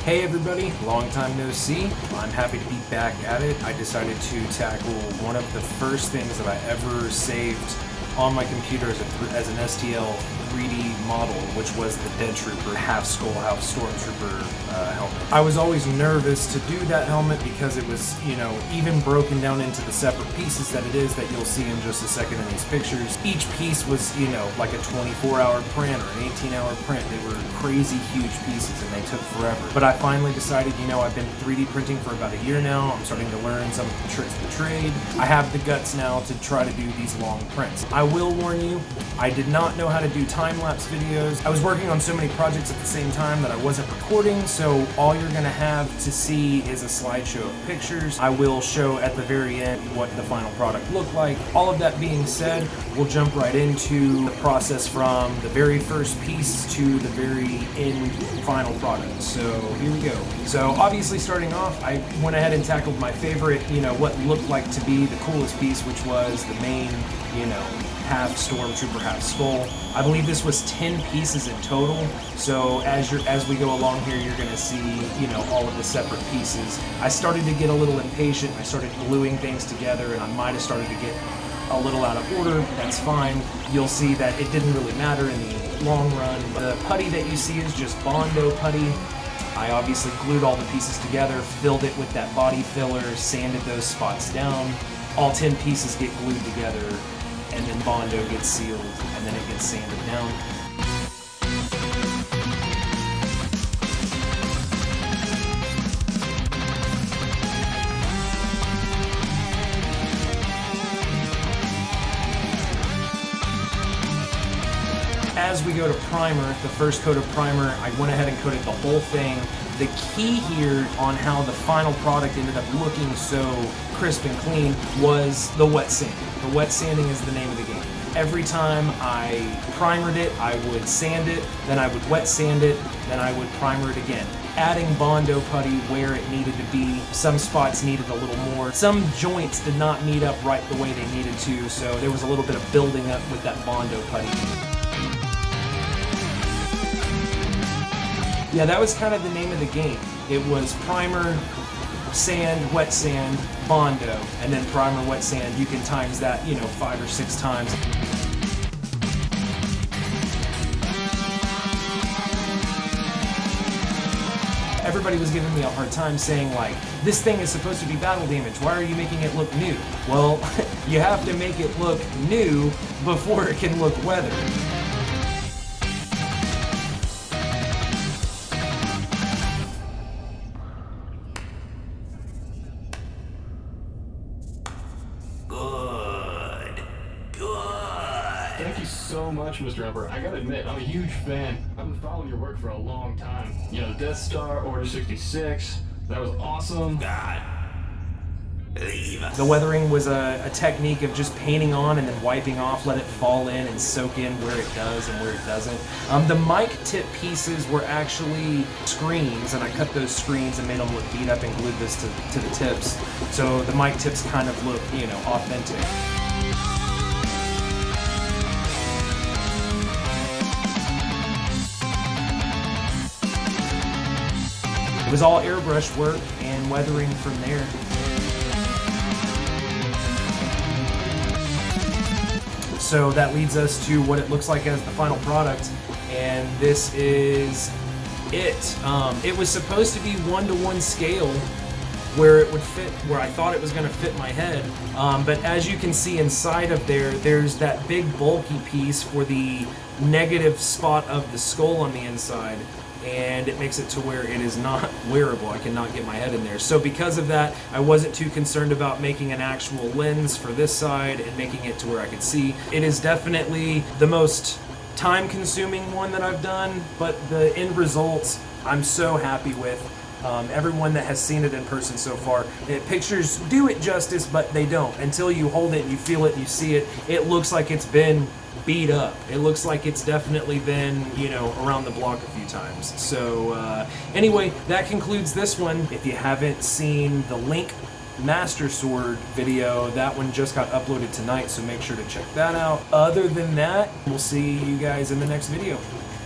Hey everybody, long time no see. I'm happy to be back at it. I decided to tackle one of the first things that I ever saved on my computer as an STL 3D model, which was the Dead Trooper, half skull, half stormtrooper helmet. I was always nervous to do that helmet because it was, even broken down into the separate pieces that it is that you'll see in just a second in these pictures. Each piece was, like a 24-hour print or an 18-hour print. They were crazy huge pieces and they took forever. But I finally decided, I've been 3D printing for about a year now. I'm starting to learn some of the tricks of the trade. I have the guts now to try to do these long prints. I will warn you, I did not know how to do time-lapse videos. I was working on so many projects at the same time that I wasn't recording, so all you're gonna have to see is a slideshow of pictures. I will show at the very end what the final product looked like. All of that being said, we'll jump right into the process from the very first piece to the very end final product. So here we go. So obviously starting off, I went ahead and tackled my favorite, what looked like to be the coolest piece, which was the main, half stormtrooper, half skull. I believe this was 10 pieces in total. So as we go along here, you're gonna see, all of the separate pieces. I started to get a little impatient. I started gluing things together, and I might have started to get a little out of order. That's fine. You'll see that it didn't really matter in the long run. The putty that you see is just Bondo putty. I obviously glued all the pieces together, filled it with that body filler, sanded those spots down. All 10 pieces get glued together, and then Bondo gets sealed, and then it gets sanded down. As we go to primer, the first coat of primer, I went ahead and coated the whole thing. The key here on how the final product ended up looking so crisp and clean was the wet sanding. The wet sanding is the name of the game. Every time I primered it, I would sand it, then I would wet sand it, then I would primer it again. Adding Bondo putty where it needed to be. Some spots needed a little more. Some joints did not meet up right the way they needed to, so there was a little bit of building up with that Bondo putty. Yeah, that was kind of the name of the game. It was primer, sand, wet sand, Bondo, and then primer, wet sand. You can times that, 5 or 6 times. Everybody was giving me a hard time saying, this thing is supposed to be battle damage. Why are you making it look new? Well, you have to make it look new before it can look weathered. Thank you so much, Mr. Emperor. I gotta admit, I'm a huge fan. I've been following your work for a long time. Death Star, Order 66, that was awesome. God. Leave us. The weathering was a technique of just painting on and then wiping off, let it fall in and soak in where it does and where it doesn't. The mic tip pieces were actually screens, and I cut those screens and made them look beat up and glued this to the tips. So the mic tips kind of look, authentic. It was all airbrush work and weathering from there. So that leads us to what it looks like as the final product, and this is it. It was supposed to be 1-to-1 scale where it would fit, where I thought it was going to fit my head, but as you can see inside of there's that big bulky piece for the negative spot of the skull on the inside, and it makes it to where it is not wearable. I cannot get my head in there. So because of that, I wasn't too concerned about making an actual lens for this side and making it to where I could see. It is definitely the most time-consuming one that I've done, but the end results I'm so happy with. Everyone that has seen it in person so far, pictures do it justice, but they don't. Until you hold it and you feel it and you see it, it looks like it's been beat up. It looks like it's definitely been, around the block a few times. So anyway, that concludes this one. If you haven't seen the Link Master Sword video, that one just got uploaded tonight, so make sure to check that out. Other than that, we'll see you guys in the next video.